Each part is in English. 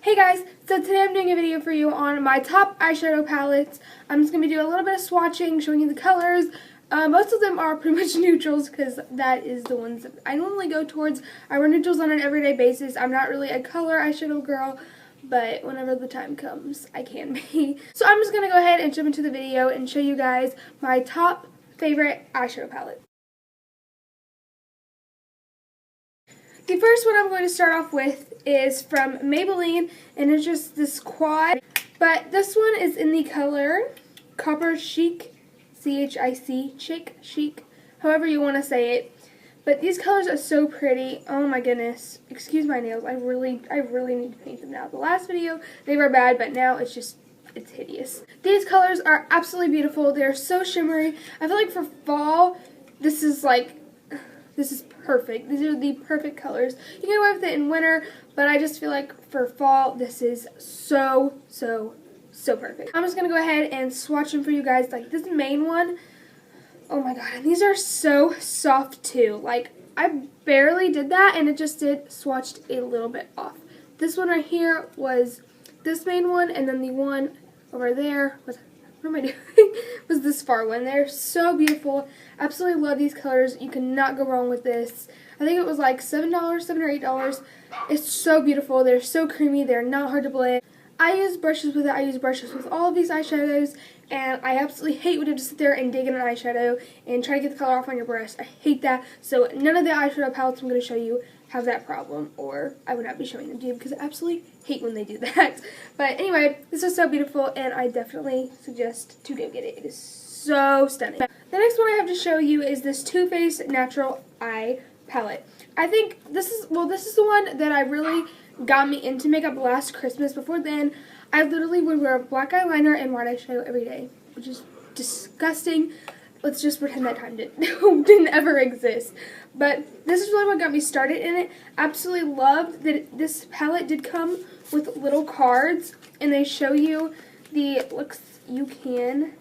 Hey guys, so today I'm doing a video for you on my top eyeshadow palettes. I'm just going to be doing a little bit of swatching, showing you the colors. Most of them are pretty much neutrals because that is the ones that I normally go towards. I wear neutrals on an everyday basis. I'm not really a color eyeshadow girl, but whenever the time comes, I can be. So I'm just going to go ahead and jump into the video and show you guys my top favorite eyeshadow palette. The first one I'm going to start off with is from Maybelline, and it's just this quad, but this one is in the color Copper Chic, C-H-I-C, chic, however you want to say it. But these colors are so pretty. Oh my goodness. Excuse my nails. I really need to paint them now. The last video, they were bad, but now it's hideous. These colors are absolutely beautiful. They're so shimmery. I feel like for fall, this is perfect. These are the perfect colors. You can get away with it in winter, but I just feel like for fall, this is so perfect. I'm just going to go ahead and swatch them for you guys. Like this main one, oh my god, and these are so soft too. Like I barely did that, and it just swatched a little bit off. This one right here was this main one, and then the one over there was, what am I doing? was this far one. They're so beautiful. Absolutely love these colors. You cannot go wrong with this. I think it was like $7 or $8. It's so beautiful. They're so creamy. They're not hard to blend. I use brushes with it. I use brushes with all of these eyeshadows, and I absolutely hate when you have to sit there and dig in an eyeshadow and try to get the color off on your brush. I hate that. So none of the eyeshadow palettes I'm going to show you have that problem, or I would not be showing them to you because I absolutely hate when they do that. But anyway, this is so beautiful, and I definitely suggest to go get it. It is so stunning. The next one I have to show you is this Too Faced Natural Eye Palette. I think this is the one that I really got me into makeup last Christmas. Before then, I literally would wear black eyeliner and white eyeshadow every day, which is disgusting. Let's just pretend that time didn't ever exist. But this is really what got me started in it. Absolutely loved that this palette did come with little cards, and they show you the looks you can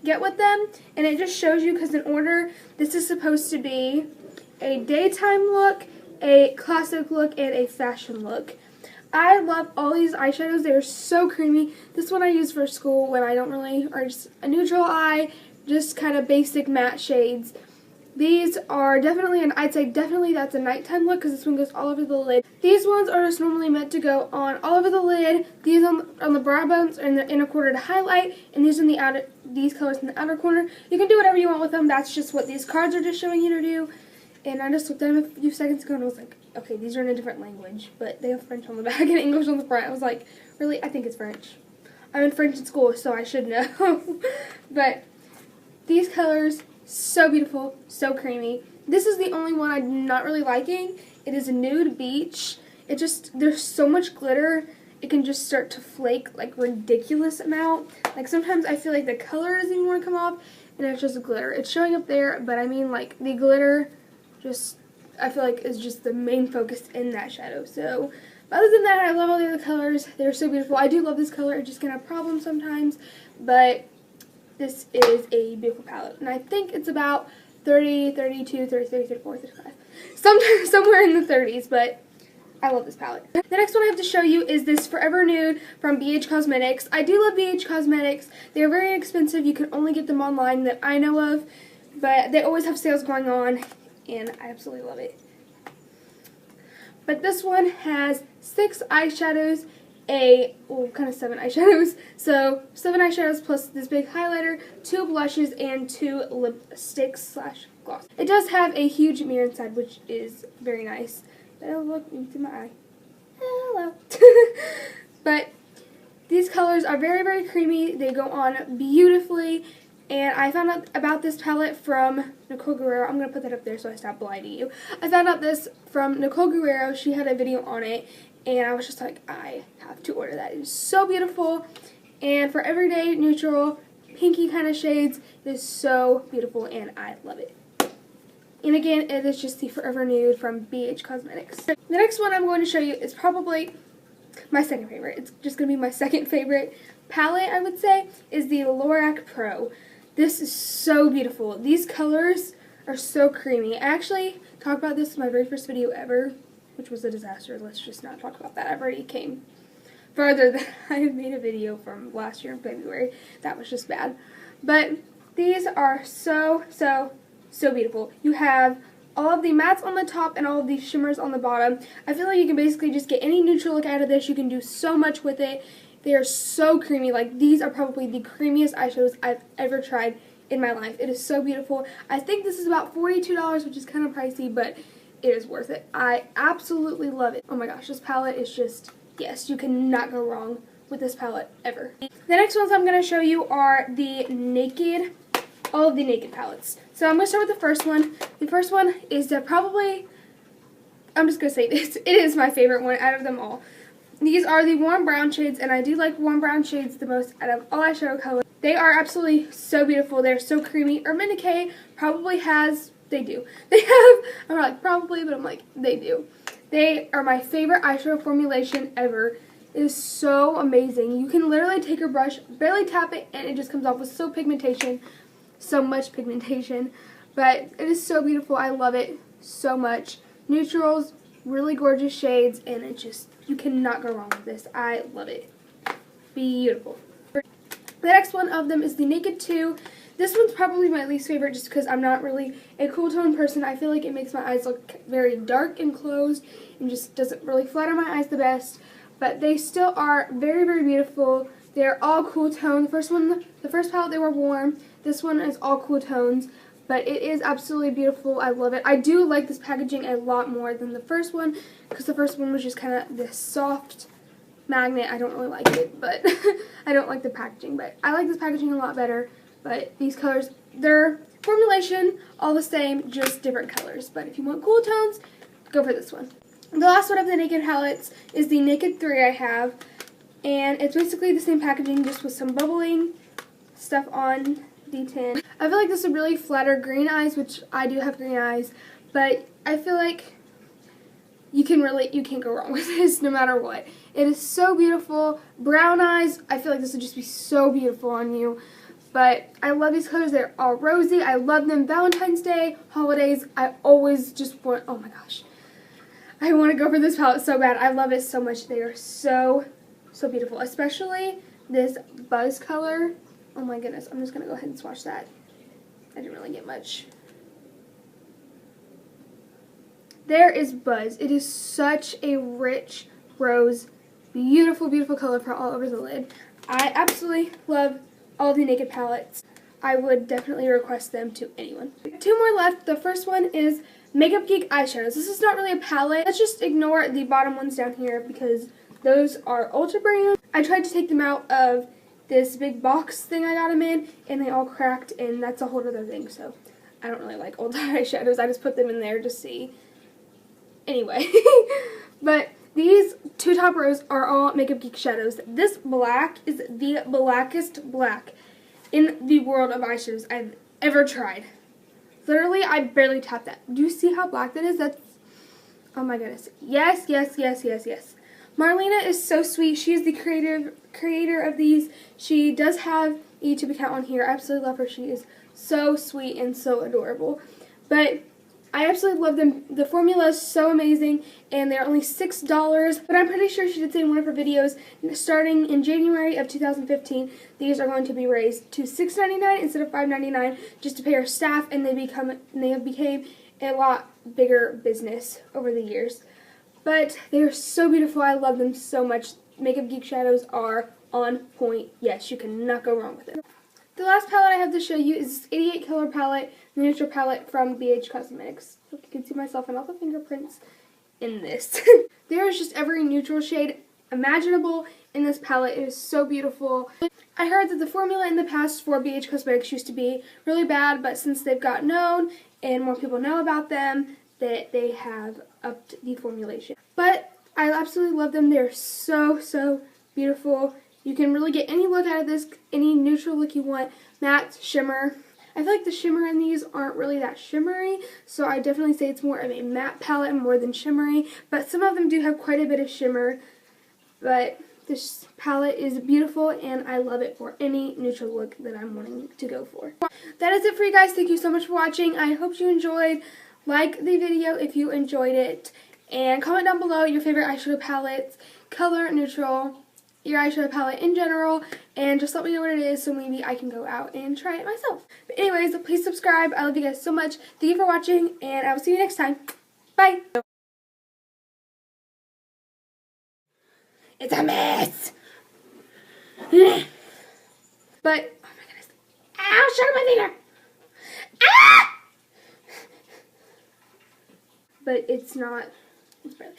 get with them, and it just shows you, because in order, this is supposed to be a daytime look, a classic look, and a fashion look. I love all these eyeshadows. They're so creamy. This one I use for school when I don't really, or just a neutral eye, just kind of basic matte shades. These are definitely, and I'd say definitely that's a nighttime look because this one goes all over the lid. These ones are just normally meant to go on all over the lid. These on the brow bones are in the inner corner to highlight, and these in the outer, these colors in the outer corner. You can do whatever you want with them. That's just what these cards are just showing you to do. And I just looked at them a few seconds ago and I was like, okay, these are in a different language, but they have French on the back and English on the front. I was like, really? I think it's French. I'm in French in school, so I should know. But these colors, so beautiful, so creamy. This is the only one I'm not really liking. It is a nude beach. There's so much glitter, it can just start to flake like ridiculous amount. Like sometimes I feel like the color doesn't even want to come off, and it's just glitter. It's showing up there, but I mean like the glitter I feel like is just the main focus in that shadow. So other than that, I love all the other colors. They're so beautiful. I do love this color. It just can have problems sometimes, but this is a beautiful palette, and I think it's about 30, 32, 33, 34, 35. Sometimes somewhere in the 30s, but I love this palette. The next one I have to show you is this Forever Nude from BH Cosmetics. I do love BH Cosmetics. They're very inexpensive. You can only get them online that I know of, but they always have sales going on, and I absolutely love it. But this one has 6 eyeshadows, kind of 7 eyeshadows. So 7 eyeshadows plus this big highlighter, 2 blushes, and 2 lipsticks / gloss. It does have a huge mirror inside, which is very nice. Oh, look into my eye. Hello. But these colors are very creamy. They go on beautifully. And I found out about this palette from Nicole Guerrero. I'm going to put that up there so I stop blinding you. I found out this from Nicole Guerrero. She had a video on it, and I was just like, I have to order that. It is so beautiful. And for everyday neutral, pinky kind of shades, it is so beautiful, and I love it. And again, it is just the Forever Nude from BH Cosmetics. The next one I'm going to show you is probably my second favorite. It's just going to be my second favorite palette, I would say, is the Lorac Pro. This is so beautiful. These colors are so creamy. I actually talked about this in my very first video ever, which was a disaster. Let's just not talk about that. I've already came farther than I have made a video from last year in February. That was just bad. But these are so, so, so beautiful. You have all of the mattes on the top and all of these shimmers on the bottom. I feel like you can basically just get any neutral look out of this. You can do so much with it. They are so creamy. Like, these are probably the creamiest eyeshadows I've ever tried in my life. It is so beautiful. I think this is about $42, which is kind of pricey, but it is worth it. I absolutely love it. Oh my gosh, this palette is just, yes, you cannot go wrong with this palette ever. The next ones I'm going to show you are the Naked, all of the Naked palettes. So I'm going to start with the first one. The first one is probably, I'm just going to say this, it is my favorite one out of them all. These are the warm brown shades, and I do like warm brown shades the most out of all eyeshadow colors. They are absolutely so beautiful. They're so creamy. Urban Decay probably has, they do. They have, I'm not like probably, but I'm like, they do. They are my favorite eyeshadow formulation ever. It is so amazing. You can literally take your brush, barely tap it, and it just comes off with so much pigmentation. But it is so beautiful. I love it so much. Neutrals, really gorgeous shades, and it just, you cannot go wrong with this. I love it. Beautiful. The next one of them is the Naked 2. This one's probably my least favorite just because I'm not really a cool tone person. I feel like it makes my eyes look very dark and closed and just doesn't really flatter my eyes the best. But they still are very, very beautiful. They're all cool tone. The first palette, they were warm. This one is all cool tones. But it is absolutely beautiful. I love it. I do like this packaging a lot more than the first one because the first one was just kind of this soft magnet. I don't really like it, but I don't like the packaging. But I like this packaging a lot better. But these colors, their formulation, all the same, just different colors. But if you want cool tones, go for this one. The last one of the Naked palettes is the Naked 3 I have. And it's basically the same packaging, just with some bubbling stuff on the tin. I feel like this would really flatter green eyes, which I do have green eyes. But I feel like you can't go wrong with this no matter what. It is so beautiful. Brown eyes, I feel like this would just be so beautiful on you. But I love these colors. They're all rosy. I love them. Valentine's Day, holidays, I always just want, oh my gosh. I want to go for this palette so bad. I love it so much. They are so, so beautiful. Especially this Buzz color. Oh my goodness. I'm just going to go ahead and swatch that. I didn't really get much. There is Buzz. It is such a rich rose. Beautiful, beautiful color for all over the lid. I absolutely love all the Naked palettes. I would definitely request them to anyone. Two more left. The first one is Makeup Geek eyeshadows. This is not really a palette. Let's just ignore the bottom ones down here because those are Ultra Brand. I tried to take them out of this big box thing I got them in, and they all cracked, and that's a whole other thing, so I don't really like old eyeshadows. I just put them in there to see. Anyway, but these two top rows are all Makeup Geek shadows. This black is the blackest black in the world of eyeshadows I've ever tried. Literally, I barely tapped that. Do you see how black that is? That's, oh my goodness. Yes, yes, yes, yes, yes. Marlena is so sweet. She is the creator of these. She does have a YouTube account on here. I absolutely love her. She is so sweet and so adorable. But I absolutely love them. The formula is so amazing, and they're only $6. But I'm pretty sure she did say in one of her videos, starting in January of 2015, these are going to be raised to $6.99 instead of $5.99, just to pay her staff, and they have became a lot bigger business over the years. But they are so beautiful. I love them so much. Makeup Geek shadows are on point. Yes, you cannot go wrong with it. The last palette I have to show you is this 88 Color palette, the neutral palette from BH Cosmetics. Hope you can see myself and all the fingerprints in this. There is just every neutral shade imaginable in this palette. It is so beautiful. I heard that the formula in the past for BH Cosmetics used to be really bad, but since they've got known and more people know about them, that they have upped the formulation. But I absolutely love them. They're so, so beautiful. You can really get any look out of this, any neutral look you want. Matte, shimmer. I feel like the shimmer in these aren't really that shimmery, so I definitely say it's more of a matte palette more than shimmery. But some of them do have quite a bit of shimmer. But this palette is beautiful, and I love it for any neutral look that I'm wanting to go for. That is it for you guys. Thank you so much for watching. I hope you enjoyed. Like the video if you enjoyed it, and comment down below your favorite eyeshadow palettes, color, neutral, your eyeshadow palette in general, and just let me know what it is so maybe I can go out and try it myself. But anyways, please subscribe. I love you guys so much. Thank you for watching, and I will see you next time. Bye! It's a mess! But, oh my goodness. Ow, shut up my finger! Ah! But it's not, it's barely.